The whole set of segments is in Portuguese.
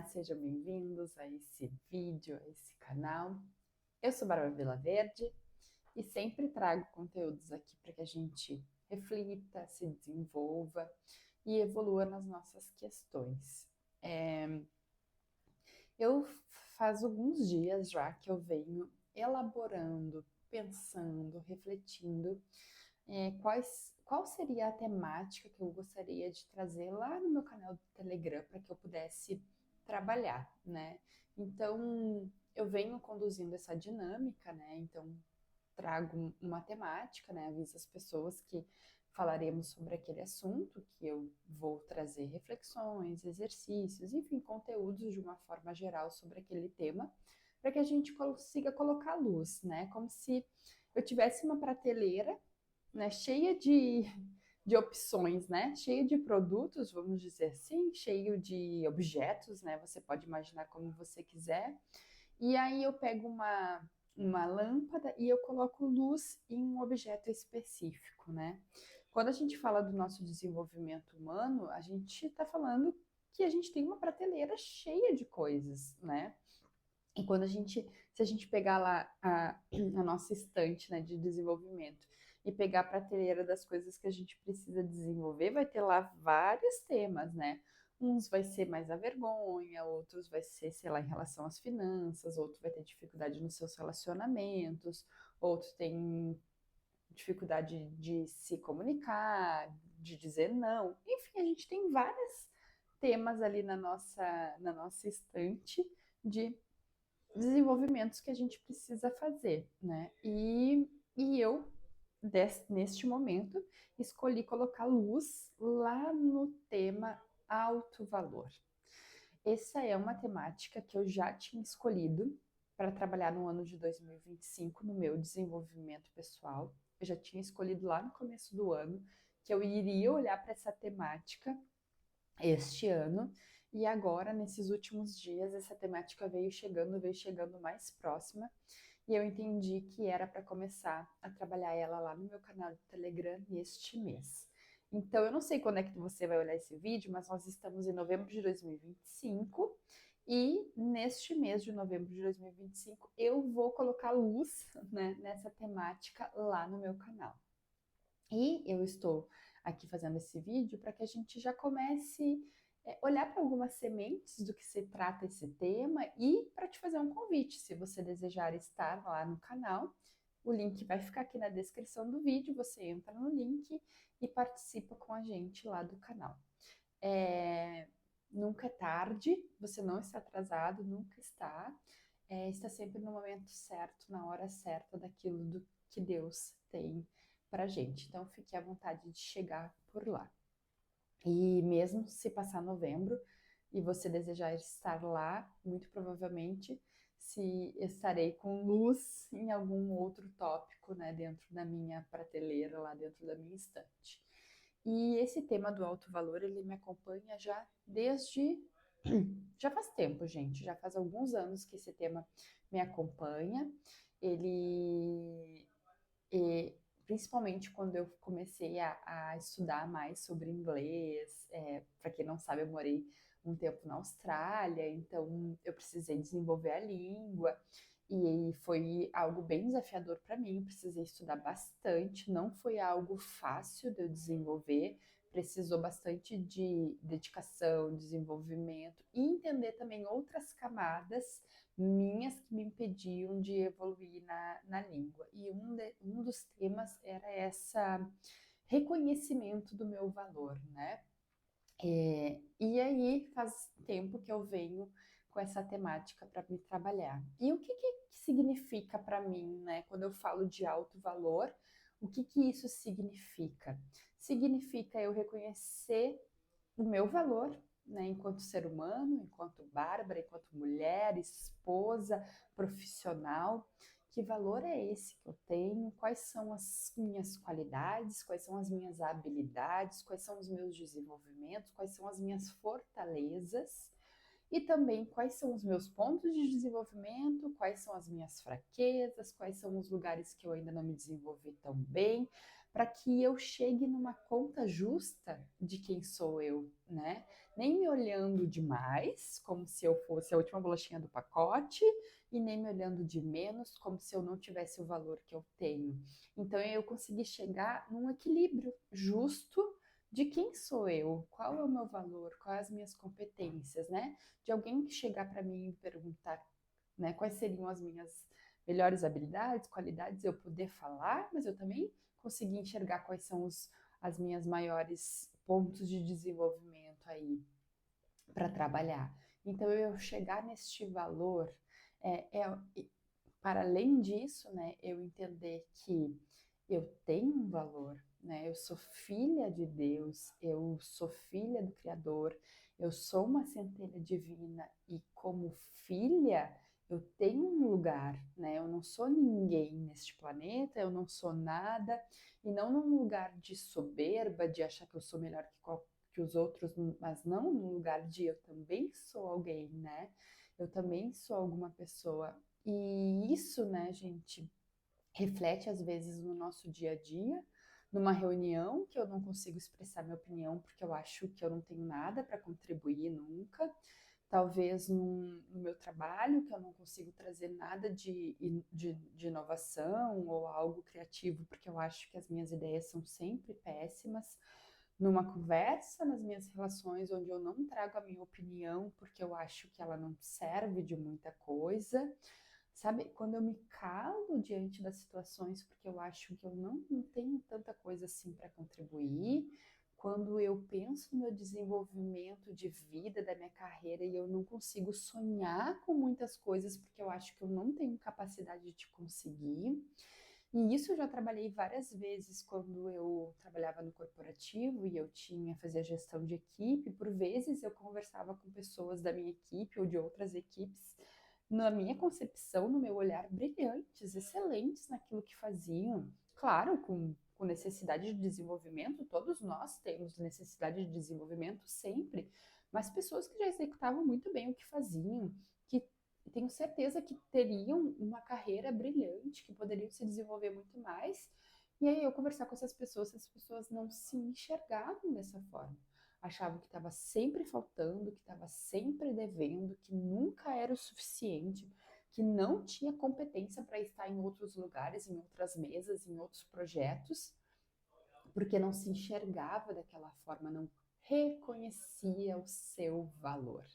sejam bem-vindos a esse vídeo, a esse canal. Eu sou Bárbara Vilaverde e sempre trago conteúdos aqui para que a gente reflita, se desenvolva e evolua nas nossas questões. Eu faz alguns dias já que eu venho elaborando, pensando, refletindo qual seria a temática que eu gostaria de trazer lá no meu canal do Telegram para que eu pudesse trabalhar, né? Então, eu venho conduzindo essa dinâmica, né? Então, trago uma temática, né? Aviso as pessoas que falaremos sobre aquele assunto, que eu vou trazer reflexões, exercícios, enfim, conteúdos de uma forma geral sobre aquele tema, para que a gente consiga colocar luz, né? Como se eu tivesse uma prateleira, né, cheia de opções, né? Cheio de produtos, vamos dizer assim, cheio de objetos, né? Você pode imaginar como você quiser. E aí eu pego uma lâmpada e eu coloco luz em um objeto específico, né? Quando a gente fala do nosso desenvolvimento humano, a gente está falando que a gente tem uma prateleira cheia de coisas, né? E se a gente pegar lá a nossa estante, né, de desenvolvimento e pegar a prateleira das coisas que a gente precisa desenvolver, vai ter lá vários temas, né? Uns vai ser mais a vergonha, outros vai ser, sei lá, em relação às finanças, outro vai ter dificuldade nos seus relacionamentos, outro tem dificuldade de se comunicar, de dizer não. Enfim, a gente tem vários temas ali na nossa estante de desenvolvimentos que a gente precisa fazer, né? E eu, neste momento, escolhi colocar luz lá no tema alto valor. Essa é uma temática que eu já tinha escolhido para trabalhar no ano de 2025 no meu desenvolvimento pessoal. Eu já tinha escolhido lá no começo do ano que eu iria olhar para essa temática este ano. E agora, nesses últimos dias, essa temática veio chegando mais próxima, e eu entendi que era para começar a trabalhar ela lá no meu canal do Telegram neste mês. Então, eu não sei quando é que você vai olhar esse vídeo, mas nós estamos em novembro de 2025 e neste mês de novembro de 2025 eu vou colocar luz, né, nessa temática lá no meu canal. E eu estou aqui fazendo esse vídeo para que a gente já comece a olhar para algumas sementes do que se trata esse tema e para te fazer um convite, se você desejar estar lá no canal. O link vai ficar aqui na descrição do vídeo, você entra no link e participa com a gente lá do canal. Nunca é tarde, você não está atrasado, nunca está. Está sempre no momento certo, na hora certa daquilo que Deus tem pra gente. Então fique à vontade de chegar por lá. E mesmo se passar novembro e você desejar estar lá, muito provavelmente se estarei com luz em algum outro tópico, né, dentro da minha prateleira, lá dentro da minha estante. E esse tema do alto valor, ele me acompanha já faz tempo, gente, já faz alguns anos que esse tema me acompanha. Ele e principalmente quando eu comecei a estudar mais sobre inglês, para quem não sabe, eu morei um tempo na Austrália, então eu precisei desenvolver a língua e foi algo bem desafiador para mim. Eu precisei estudar bastante, não foi algo fácil de eu desenvolver, precisou bastante de dedicação, desenvolvimento e entender também outras camadas minhas que me impediam de evoluir na língua. E um dos temas era essa reconhecimento do meu valor, né? E aí faz tempo que eu venho com essa temática para me trabalhar. E o que significa para mim, né? Quando eu falo de alto valor, o que isso significa? Significa eu reconhecer o meu valor, né, enquanto ser humano, enquanto Bárbara, enquanto mulher, esposa, profissional. Que valor é esse que eu tenho? Quais são as minhas qualidades? Quais são as minhas habilidades? Quais são os meus desenvolvimentos? Quais são as minhas fortalezas? E também quais são os meus pontos de desenvolvimento, quais são as minhas fraquezas, quais são os lugares que eu ainda não me desenvolvi tão bem, para que eu chegue numa conta justa de quem sou eu, né? Nem me olhando demais, como se eu fosse a última bolachinha do pacote, e nem me olhando de menos, como se eu não tivesse o valor que eu tenho. Então eu consegui chegar num equilíbrio justo de quem sou eu, qual é o meu valor, quais as minhas competências, né? De alguém que chegar para mim e perguntar, né, quais seriam as minhas melhores habilidades, qualidades, eu poder falar, mas eu também conseguir enxergar quais são as minhas maiores pontos de desenvolvimento aí para trabalhar. Então eu chegar neste valor é para além disso, né, eu entender que eu tenho um valor, né? Eu sou filha de Deus, eu sou filha do Criador, eu sou uma centelha divina e como filha eu tenho um lugar, né? Eu não sou ninguém neste planeta, eu não sou nada e não num lugar de soberba, de achar que eu sou melhor que os outros, mas não num lugar de eu também sou alguém, né? Eu também sou alguma pessoa. E isso, né, gente, reflete às vezes no nosso dia a dia, numa reunião que eu não consigo expressar minha opinião porque eu acho que eu não tenho nada para contribuir nunca, talvez no meu trabalho que eu não consigo trazer nada de inovação ou algo criativo porque eu acho que as minhas ideias são sempre péssimas, numa conversa, nas minhas relações onde eu não trago a minha opinião porque eu acho que ela não serve de muita coisa. Sabe, quando eu me calo diante das situações porque eu acho que eu não tenho tanta coisa assim para contribuir, quando eu penso no meu desenvolvimento de vida, da minha carreira e eu não consigo sonhar com muitas coisas porque eu acho que eu não tenho capacidade de conseguir. E isso eu já trabalhei várias vezes quando eu trabalhava no corporativo e eu fazia gestão de equipe. Por vezes eu conversava com pessoas da minha equipe ou de outras equipes na minha concepção, no meu olhar, brilhantes, excelentes naquilo que faziam. Claro, com necessidade de desenvolvimento, todos nós temos necessidade de desenvolvimento sempre, mas pessoas que já executavam muito bem o que faziam, que tenho certeza que teriam uma carreira brilhante, que poderiam se desenvolver muito mais. E aí eu conversar com essas pessoas não se enxergavam dessa forma, achavam que estava sempre faltando, que estava sempre devendo, que nunca era o suficiente, que não tinha competência para estar em outros lugares, em outras mesas, em outros projetos, porque não se enxergava daquela forma, não reconhecia o seu valor.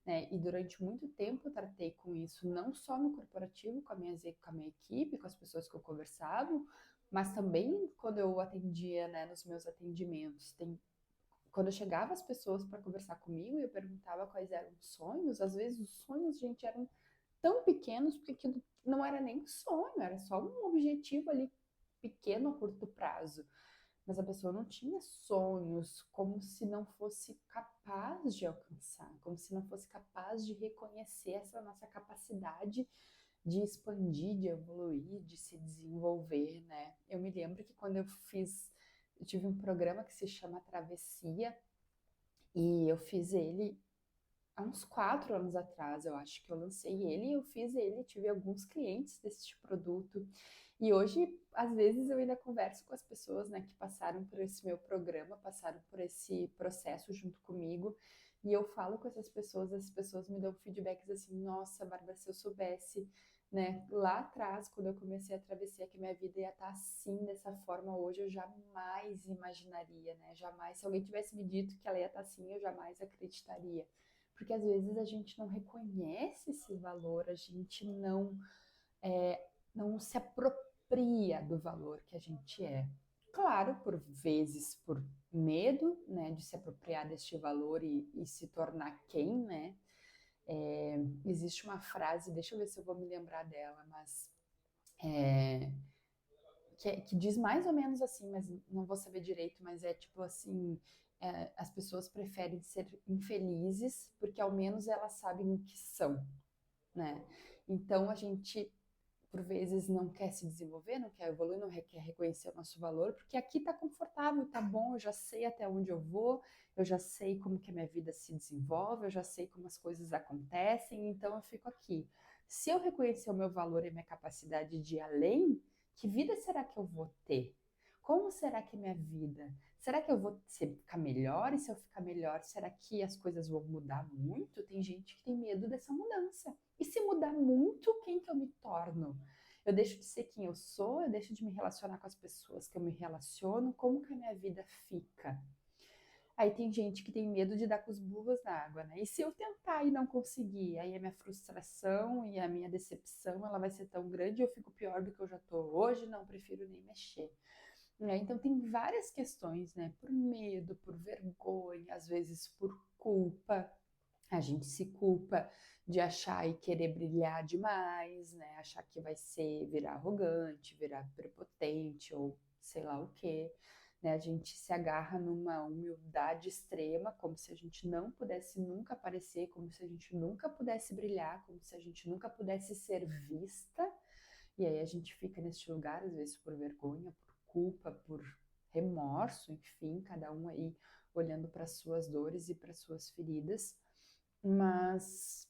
Né? E durante muito tempo eu tratei com isso, não só no corporativo, com a minha equipe, com as pessoas que eu conversava, mas também quando eu atendia, né, nos meus atendimentos. Quando chegava as pessoas para conversar comigo e eu perguntava quais eram os sonhos, às vezes os sonhos, gente, eram tão pequenos porque aquilo não era nem um sonho, era só um objetivo ali pequeno a curto prazo. Mas a pessoa não tinha sonhos, como se não fosse capaz de alcançar, como se não fosse capaz de reconhecer essa nossa capacidade de expandir, de evoluir, de se desenvolver, né? Eu me lembro que quando eu tive um programa que se chama Travessia e eu fiz ele há uns 4 anos atrás, eu acho que eu lancei ele, eu fiz ele, tive alguns clientes desse produto. E hoje, às vezes, eu ainda converso com as pessoas, né, que passaram por esse meu programa, passaram por esse processo junto comigo, e eu falo com essas pessoas me dão feedbacks assim, nossa, Bárbara, se eu soubesse, né, lá atrás, quando eu comecei a travessia, que minha vida ia estar assim, dessa forma hoje, eu jamais imaginaria, né, jamais, se alguém tivesse me dito que ela ia estar assim, eu jamais acreditaria. Porque às vezes a gente não reconhece esse valor, a gente não se apropria do valor que a gente é. Claro, por vezes por medo, né, de se apropriar deste valor e se tornar quem, né? Existe uma frase, deixa eu ver se eu vou me lembrar dela, mas é, que diz mais ou menos assim, mas não vou saber direito, mas é tipo assim, as pessoas preferem ser infelizes porque ao menos elas sabem o que são, né? Então a gente por vezes não quer se desenvolver, não quer evoluir, não quer reconhecer o nosso valor, porque aqui tá confortável, tá bom, eu já sei até onde eu vou, eu já sei como que a minha vida se desenvolve, eu já sei como as coisas acontecem, então eu fico aqui. Se eu reconhecer o meu valor e a minha capacidade de ir além, que vida será que eu vou ter? Como será que é minha vida? Será que eu vou ficar melhor? E se eu ficar melhor, será que as coisas vão mudar muito? Tem gente que tem medo dessa mudança. E se mudar muito, quem que eu me torno? Eu deixo de ser quem eu sou, eu deixo de me relacionar com as pessoas que eu me relaciono, como que a minha vida fica? Aí tem gente que tem medo de dar com os burros na água, né? E se eu tentar e não conseguir, aí a minha frustração e a minha decepção, ela vai ser tão grande, eu fico pior do que eu já tô hoje, não prefiro nem mexer. Né? Então tem várias questões, né? Por medo, por vergonha, às vezes por culpa. A gente se culpa de achar e querer brilhar demais, né? Achar que vai ser virar arrogante, virar prepotente ou sei lá o quê. Né? A gente se agarra numa humildade extrema, como se a gente não pudesse nunca aparecer, como se a gente nunca pudesse brilhar, como se a gente nunca pudesse ser vista. E aí a gente fica neste lugar, às vezes por vergonha, por culpa, por remorso, enfim, cada um aí olhando para suas dores e para suas feridas, mas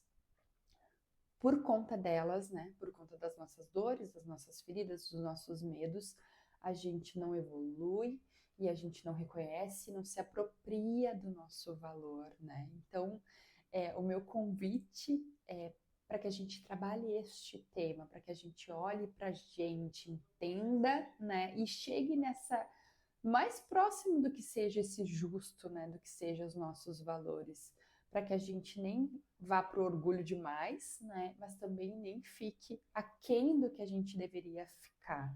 por conta delas, né, por conta das nossas dores, das nossas feridas, dos nossos medos, a gente não evolui e a gente não reconhece, não se apropria do nosso valor, né? Então, o meu convite é para que a gente trabalhe este tema, para que a gente olhe para a gente, entenda, né, e chegue nessa mais próximo do que seja esse justo, né, do que sejam os nossos valores, para que a gente nem vá para o orgulho demais, né, mas também nem fique aquém do que a gente deveria ficar,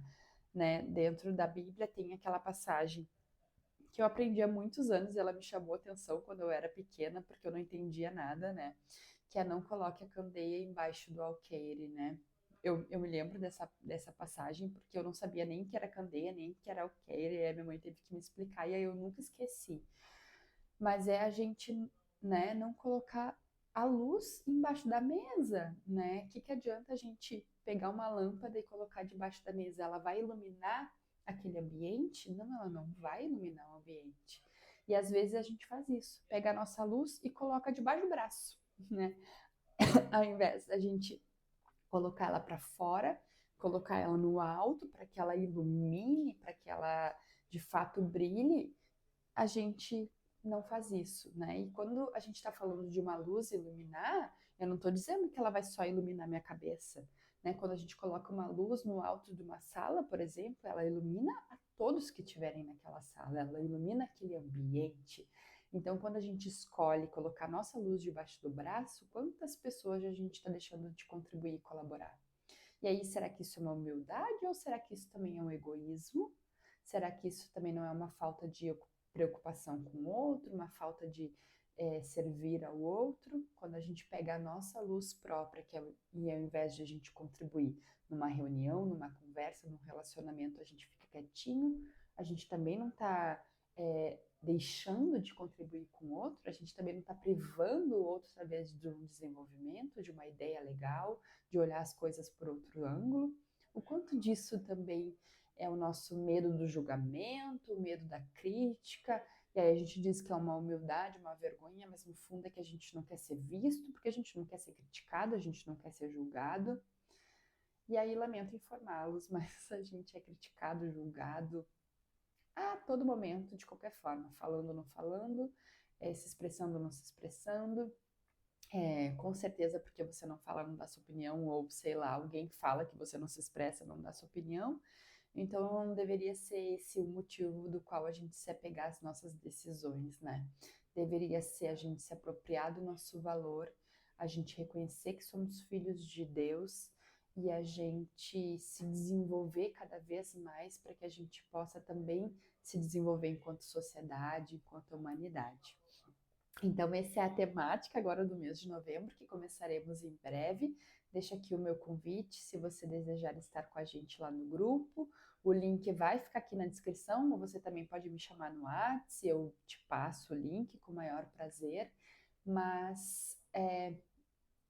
né? Dentro da Bíblia tem aquela passagem que eu aprendi há muitos anos e ela me chamou a atenção quando eu era pequena, porque eu não entendia nada, né? Que é não coloque a candeia embaixo do alqueire, né? Eu me lembro dessa passagem porque eu não sabia nem que era candeia, nem que era alqueire, e a minha mãe teve que me explicar e aí eu nunca esqueci. Mas é a gente, né, não colocar a luz embaixo da mesa, né? O que adianta a gente pegar uma lâmpada e colocar debaixo da mesa? Ela vai iluminar aquele ambiente? Não, ela não vai iluminar o ambiente. E às vezes a gente faz isso, pega a nossa luz e coloca debaixo do braço, né? Ao invés da gente colocar ela para fora, colocar ela no alto para que ela ilumine, para que ela de fato brilhe, a gente não faz isso, né? E quando a gente está falando de uma luz iluminar, eu não estou dizendo que ela vai só iluminar minha cabeça, né? Quando a gente coloca uma luz no alto de uma sala, por exemplo, ela ilumina a todos que estiverem naquela sala, ela ilumina aquele ambiente. Então, quando a gente escolhe colocar nossa luz debaixo do braço, quantas pessoas a gente está deixando de contribuir e colaborar? E aí, será que isso é uma humildade ou será que isso também é um egoísmo? Será que isso também não é uma falta de preocupação com o outro, uma falta de servir ao outro? Quando a gente pega a nossa luz própria, e ao invés de a gente contribuir numa reunião, numa conversa, num relacionamento, a gente fica quietinho, a gente também não está deixando de contribuir com o outro, a gente também não está privando o outro através de um desenvolvimento, de uma ideia legal, de olhar as coisas por outro ângulo. O quanto disso também é o nosso medo do julgamento, o medo da crítica, e aí a gente diz que é uma humildade, uma vergonha, mas no fundo é que a gente não quer ser visto, porque a gente não quer ser criticado, a gente não quer ser julgado. E aí lamento informá-los, mas a gente é criticado, julgado a todo momento, de qualquer forma, falando ou não falando, se expressando ou não se expressando. Com certeza porque você não fala, não dá sua opinião, ou sei lá, alguém fala que você não se expressa, não dá sua opinião. Então não deveria ser esse o motivo do qual a gente se apegar às nossas decisões, né? Deveria ser a gente se apropriar do nosso valor, a gente reconhecer que somos filhos de Deus e a gente se desenvolver cada vez mais para que a gente possa também se desenvolver enquanto sociedade, enquanto humanidade. Então, essa é a temática agora do mês de novembro, que começaremos em breve. Deixa aqui o meu convite, se você desejar estar com a gente lá no grupo. O link vai ficar aqui na descrição, ou você também pode me chamar no WhatsApp, eu te passo o link com o maior prazer. Mas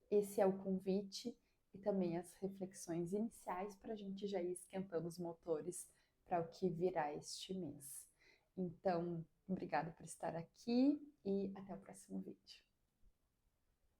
esse é o convite e também as reflexões iniciais para a gente já ir esquentando os motores para o que virá este mês. Então, obrigada por estar aqui e até o próximo vídeo.